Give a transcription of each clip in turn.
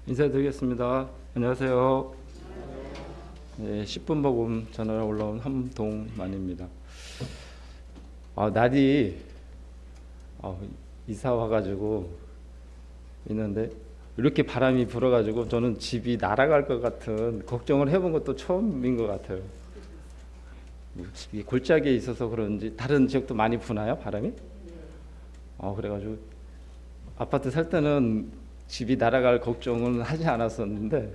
인사드리겠습니다. 안녕하세요. 네, 10분 복음 전화로 올라온 함동만입니다. 날이 이사 와가지고 있는데 이렇게 바람이 불어가지고 저는 집이 날아갈 것 같은 걱정을 해본 것도 처음인 것 같아요. 이게 골짜기에 있어서 그런지 다른 지역도 많이 부나요, 바람이? 그래가지고 아파트 살 때는 집이 날아갈 걱정은 하지 않았었는데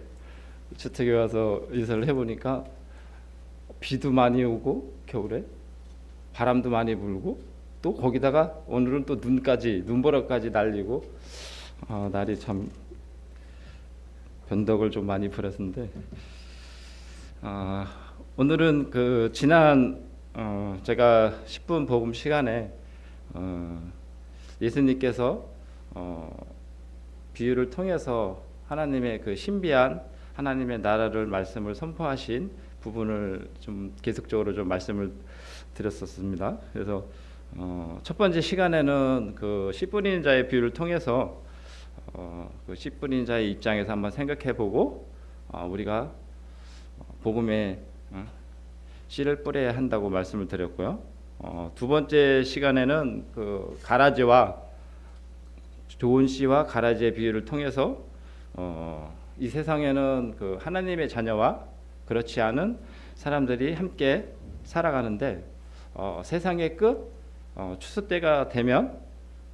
주택에 와서 이사를 해보니까 비도 많이 오고 겨울에 바람도 많이 불고 또 거기다가 오늘은 또 눈보라까지 날리고 날이 참 변덕을 좀 많이 부렸는데 오늘은 그 지난 제가 10분 복음 시간에 예수님께서 비유를 통해서 하나님의 그 신비한 하나님의 나라를 말씀을 선포하신 부분을 좀 계속적으로 좀 말씀을 드렸었습니다. 그래서 첫 번째 시간에는 그 씨 뿌리는 자의 비유를 통해서 그 씨 뿌리는 자의 입장에서 한번 생각해보고 우리가 복음에 씨를 뿌려야 한다고 말씀을 드렸고요. 두 번째 시간에는 그 가라지와 좋은 씨와 가라지의 비유를 통해서 이 세상에는 그 하나님의 자녀와 그렇지 않은 사람들이 함께 살아가는데 세상의 끝 추수 때가 되면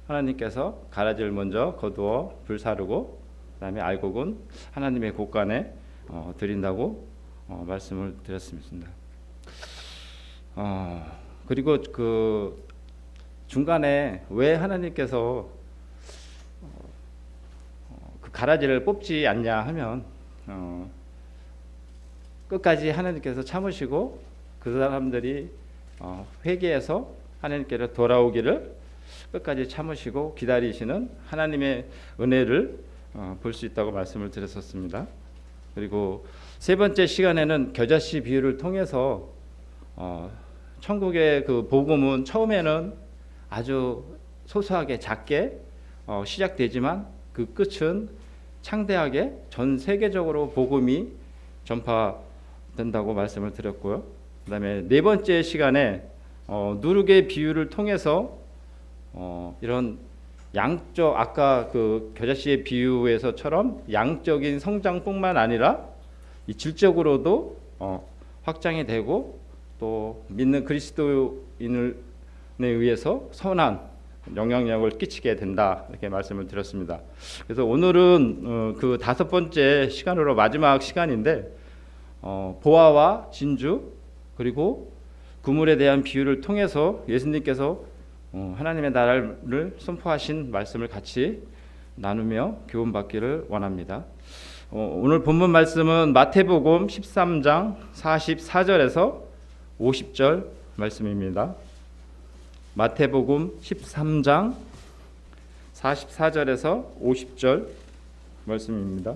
하나님께서 가라지를 먼저 거두어 불사르고 그다음에 알곡은 하나님의 곳간에 드린다고 말씀을 드렸습니다. 그리고 그 중간에 왜 하나님께서 그 가라지를 뽑지 않냐 하면 끝까지 하나님께서 참으시고 그 사람들이 회개해서 하나님께로 돌아오기를 끝까지 참으시고 기다리시는 하나님의 은혜를 볼 수 있다고 말씀을 드렸었습니다. 그리고 세 번째 시간에는 겨자씨 비유를 통해서 천국의 그 복음은 처음에는 아주 소소하게 작게 시작되지만 그 끝은 창대하게 전 세계적으로 복음이 전파된다고 말씀을 드렸고요. 그다음에 네 번째 시간에 누룩의 비유를 통해서 이런 양적 아까 그 겨자씨의 비유에서처럼 양적인 성장뿐만 아니라 이 질적으로도 확장이 되고 또 믿는 그리스도인에 의해서 선한 영향력을 끼치게 된다 이렇게 말씀을 드렸습니다. 그래서 오늘은 그 다섯 번째 시간으로 마지막 시간인데 보화와 진주 그리고 그물에 대한 비유를 통해서 예수님께서 하나님의 나라를 선포하신 말씀을 같이 나누며 교훈받기를 원합니다. 오늘 본문 말씀은 마태복음 13장 44절에서 50절 말씀입니다. 마태복음 13장 44절에서 50절 말씀입니다.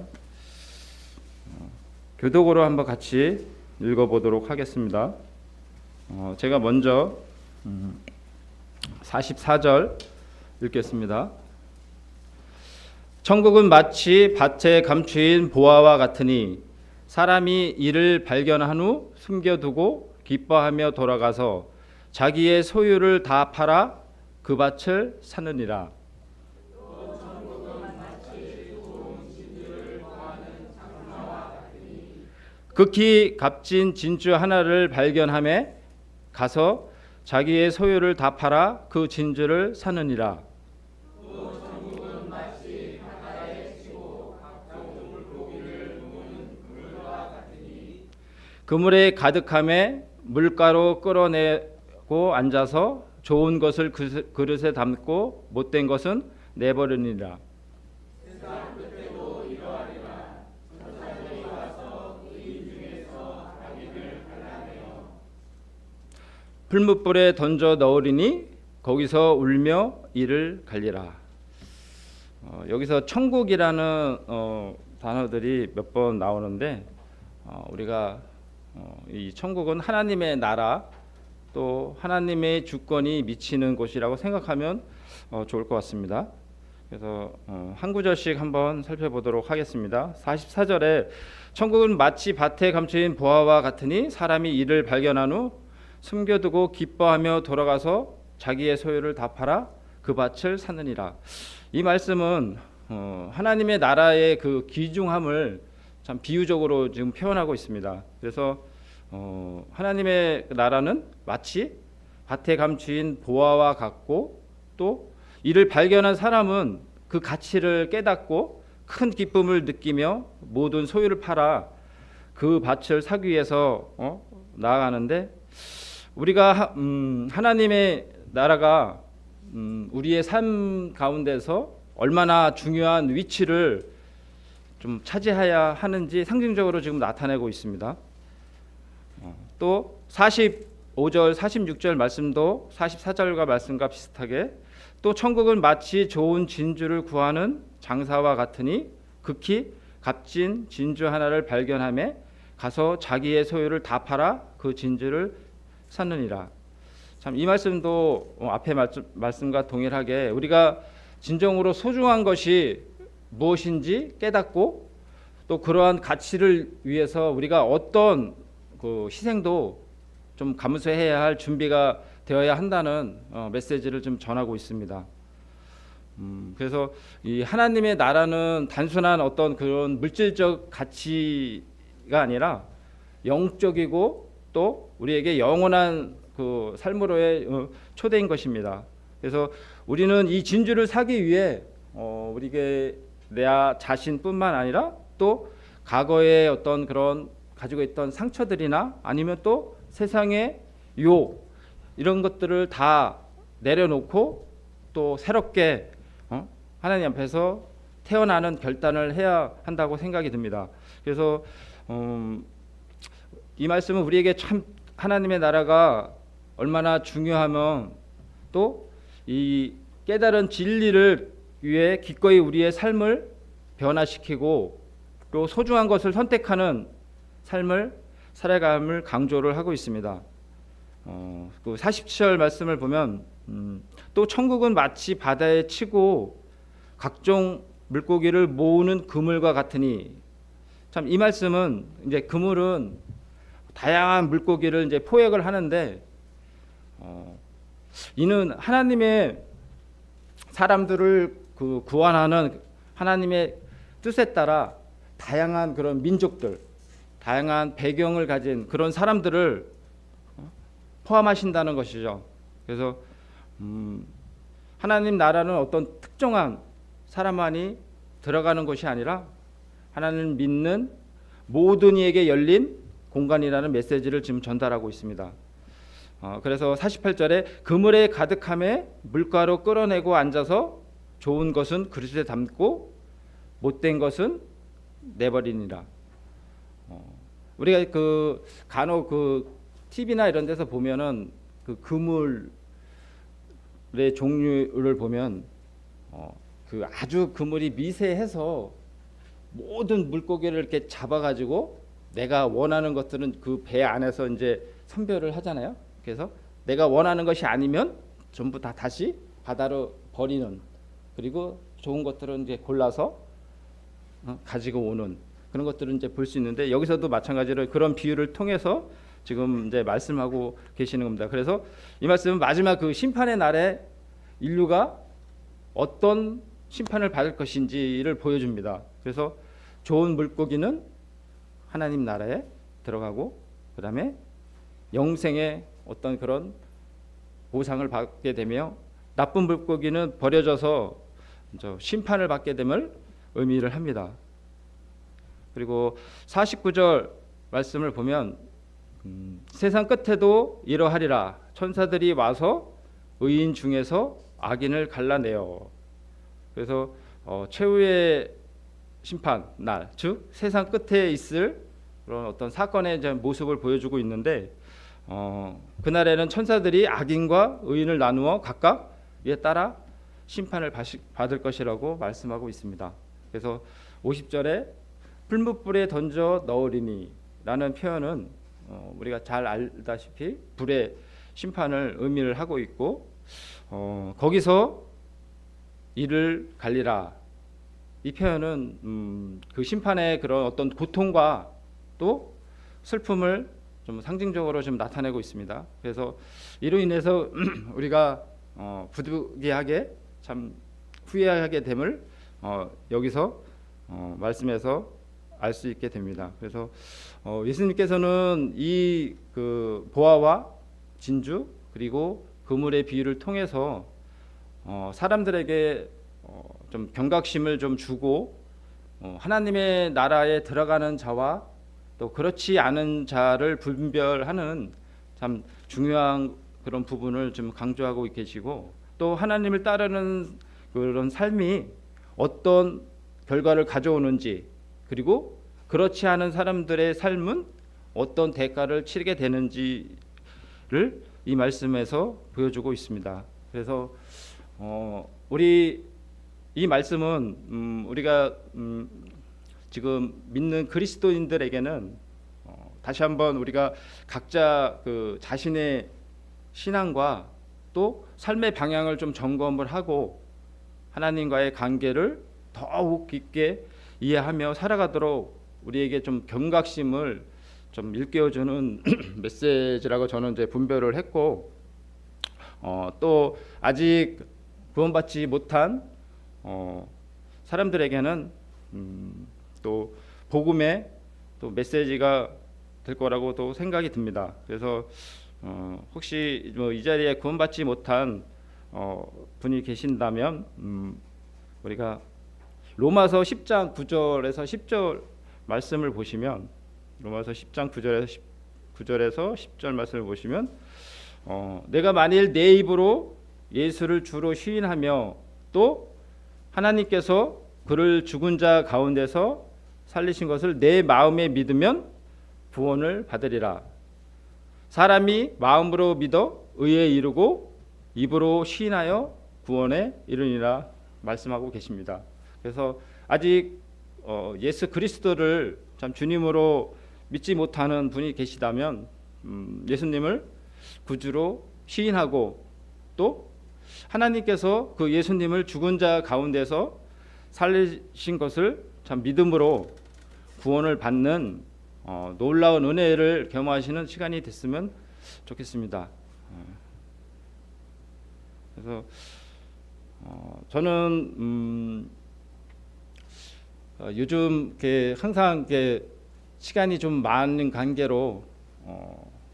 교독으로 한번 같이 읽어보도록 하겠습니다. 제가 먼저 44절 읽겠습니다. 천국은 마치 밭에 감추인 보화와 같으니 사람이 이를 발견한 후 숨겨두고 기뻐하며 돌아가서 자기의 소유를 다 팔아 그 밭을 사느니라. 극히 값진 진주 하나를 발견하며 가서 자기의 소유를 다 팔아 그 진주를 사느니라. 그물에 가득함에 물가로 끌어내고 앉아서 좋은 것을 그릇에 담고 못된 것은 내버리니라. 풀무불에 던져 넣으리니 거기서 울며 이를 갈리라. 여기서 천국이라는 단어들이 몇 번 나오는데 우리가 이 천국은 하나님의 나라 또 하나님의 주권이 미치는 곳이라고 생각하면 좋을 것 같습니다. 그래서 한 구절씩 한번 살펴보도록 하겠습니다. 44절에 천국은 마치 밭에 감추인 보화와 같으니 사람이 이를 발견한 후 숨겨두고 기뻐하며 돌아가서 자기의 소유를 다 팔아 그 밭을 사느니라. 이 말씀은 하나님의 나라의 그 귀중함을 참 비유적으로 지금 표현하고 있습니다. 그래서 하나님의 나라는 마치 밭에 감추인 보화와 같고, 또 이를 발견한 사람은 그 가치를 깨닫고 큰 기쁨을 느끼며 모든 소유를 팔아 그 밭을 사기 위해서 나아가는데, 우리가 하나님의 나라가 우리의 삶 가운데서 얼마나 중요한 위치를 좀 차지해야 하는지 상징적으로 지금 나타내고 있습니다. 또 45절 46절 말씀도 44절과 말씀과 비슷하게, 또 천국은 마치 좋은 진주를 구하는 장사와 같으니 극히 값진 진주 하나를 발견하며 가서 자기의 소유를 다 팔아 그 진주를 샀느니라. 참 이 말씀도 앞에 말씀과 동일하게 우리가 진정으로 소중한 것이 무엇인지 깨닫고, 또 그러한 가치를 위해서 우리가 어떤 그 희생도 좀 감수해야 할 준비가 되어야 한다는 메시지를 좀 전하고 있습니다. 그래서 이 하나님의 나라는 단순한 어떤 그런 물질적 가치가 아니라 영적이고 또 우리에게 영원한 그 삶으로의 초대인 것입니다. 그래서 우리는 이 진주를 사기 위해 우리에게 내 자신뿐만 아니라 또 과거의 어떤 그런 가지고 있던 상처들이나 아니면 또 세상의 유혹, 이런 것들을 다 내려놓고 또 새롭게 하나님 앞에서 태어나는 결단을 해야 한다고 생각이 듭니다. 그래서 이 말씀은 우리에게 참 하나님의 나라가 얼마나 중요하면 또 이 깨달은 진리를 위해 기꺼이 우리의 삶을 변화시키고 또 소중한 것을 선택하는 삶을 살아감을 강조를 하고 있습니다. 그 47절 말씀을 보면 또 천국은 마치 바다에 치고 각종 물고기를 모으는 그물과 같으니, 참 이 말씀은 이제 그물은 다양한 물고기를 이제 포획을 하는데, 이는 하나님의 사람들을 그 구원하는 하나님의 뜻에 따라 다양한 그런 민족들, 다양한 배경을 가진 그런 사람들을 포함하신다는 것이죠. 그래서 하나님 나라는 어떤 특정한 사람만이 들어가는 것이 아니라 하나님을 믿는 모든 이에게 열린 공간이라는 메시지를 지금 전달하고 있습니다. 그래서 48절에 그물에 가득함에 물가로 끌어내고 앉아서 좋은 것은 그릇에 담고 못된 것은 내버리니라. 우리가 그 간혹 그 TV나 이런 데서 보면은 그 그물의 종류를 보면 그 아주 그물이 미세해서 모든 물고기를 이렇게 잡아가지고 내가 원하는 것들은 그 배 안에서 이제 선별을 하잖아요. 그래서 내가 원하는 것이 아니면 전부 다 다시 바다로 버리는, 그리고 좋은 것들은 이제 골라서 가지고 오는 그런 것들은 이제 볼 수 있는데, 여기서도 마찬가지로 그런 비유를 통해서 지금 이제 말씀하고 계시는 겁니다. 그래서 이 말씀은 마지막 그 심판의 날에 인류가 어떤 심판을 받을 것인지를 보여줍니다. 그래서 좋은 물고기는 하나님 나라에 들어가고, 그 다음에 영생의 어떤 그런 보상을 받게 되며, 나쁜 물고기는 버려져서 심판을 받게 됨을 의미를 합니다. 그리고 49절 말씀을 보면 세상 끝에도 이러하리라. 천사들이 와서 의인 중에서 악인을 갈라내어. 그래서 최후의 심판 날, 즉 세상 끝에 있을 그런 어떤 사건의 모습을 보여주고 있는데, 그날에는 천사들이 악인과 의인을 나누어 각각 이에 따라 심판을 받을 것이라고 말씀하고 있습니다. 그래서 50절에 풀무불에 던져 넣으리니 라는 표현은 우리가 잘 알다시피 불의 심판을 의미를 하고 있고, 거기서 이를 갈리라. 이 표현은 그 심판의 그런 어떤 고통과 또 슬픔을 좀 상징적으로 좀 나타내고 있습니다. 그래서 이로 인해서 우리가 부득이하게 참 후회하게 됨을 여기서 말씀에서 알 수 있게 됩니다. 그래서 예수님께서는 이 그 보화와 진주 그리고 그물의 비유를 통해서 사람들에게 좀 경각심을 좀 주고 하나님의 나라에 들어가는 자와 또 그렇지 않은 자를 분별하는 참 중요한 그런 부분을 좀 강조하고 계시고, 또 하나님을 따르는 그런 삶이 어떤 결과를 가져오는지, 그리고 그렇지 않은 사람들의 삶은 어떤 대가를 치르게 되는지를 이 말씀에서 보여주고 있습니다. 그래서 우리 이 말씀은 우리가 지금 믿는 그리스도인들에게는 다시 한번 우리가 각자 그 자신의 신앙과 또 삶의 방향을 좀 점검을 하고 하나님과의 관계를 더욱 깊게 이해하며 살아가도록 우리에게 좀 경각심을 좀 일깨워주는 메시지라고 저는 이제 분별을 했고, 또 아직 구원받지 못한 사람들에게는 또 복음의 또 메시지가 될 거라고 또 생각이 듭니다. 그래서 혹시 뭐 이 자리에 구원받지 못한 분이 계신다면 우리가 로마서 10장 9절에서 10절 말씀을 보시면, 로마서 10장 9절에서 10절 말씀을 보시면 내가 만일 내 입으로 예수를 주로 시인하며 또 하나님께서 그를 죽은 자 가운데서 살리신 것을 내 마음에 믿으면 구원을 받으리라. 사람이 마음으로 믿어 의에 이르고 입으로 시인하여 구원에 이르니라 말씀하고 계십니다. 그래서 아직 예수 그리스도를 참 주님으로 믿지 못하는 분이 계시다면 예수님을 구주로 시인하고 또 하나님께서 그 예수님을 죽은 자 가운데서 살리신 것을 참 믿음으로 구원을 받는 놀라운 은혜를 경험하시는 시간이 됐으면 좋겠습니다. 그래서 저는 요즘 항상 시간이 좀 많은 관계로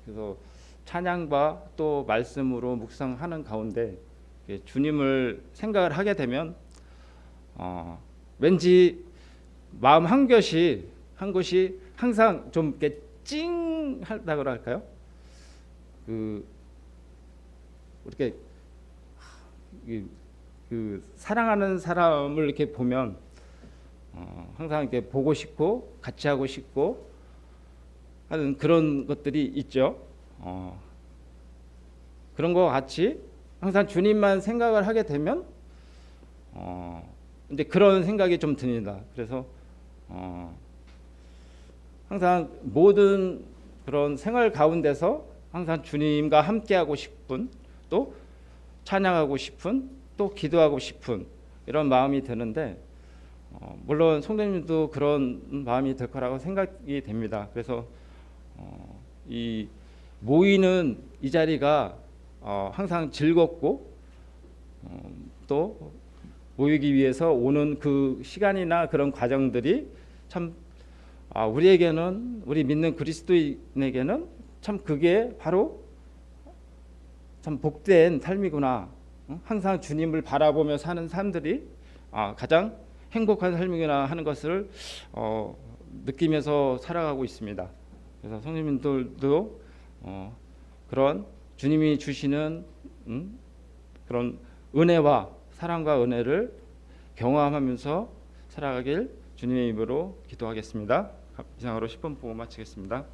그래서 찬양과 또 말씀으로 묵상하는 가운데 주님을 생각을 하게 되면 왠지 마음 한 곳이 항상 좀 이렇게 찡하다고 할까요? 이렇게 그 사랑하는 사람을 이렇게 보면 항상 이렇게 보고 싶고 같이 하고 싶고 하는 그런 것들이 있죠. 그런 거 같이 항상 주님만 생각을 하게 되면 근데 그런 생각이 좀 듭니다. 그래서 항상 모든 그런 생활 가운데서 항상 주님과 함께하고 싶은, 또 찬양하고 싶은, 또 기도하고 싶은 이런 마음이 드는데 물론 성도님도 그런 마음이 될 거라고 생각이 됩니다. 그래서 이 모이는 이 자리가 항상 즐겁고 또 모이기 위해서 오는 그 시간이나 그런 과정들이 참 우리에게는, 우리 믿는 그리스도인에게는 참 그게 바로 참 복된 삶이구나. 항상 주님을 바라보며 사는 사람들이 가장 행복한 삶이구나 하는 것을 느끼면서 살아가고 있습니다. 그래서 성도님들도 그런 주님이 주시는 그런 은혜와 사랑과 은혜를 경험하면서 살아가길 주님의 이름으로 기도하겠습니다. 이상으로 10분 보고 마치겠습니다.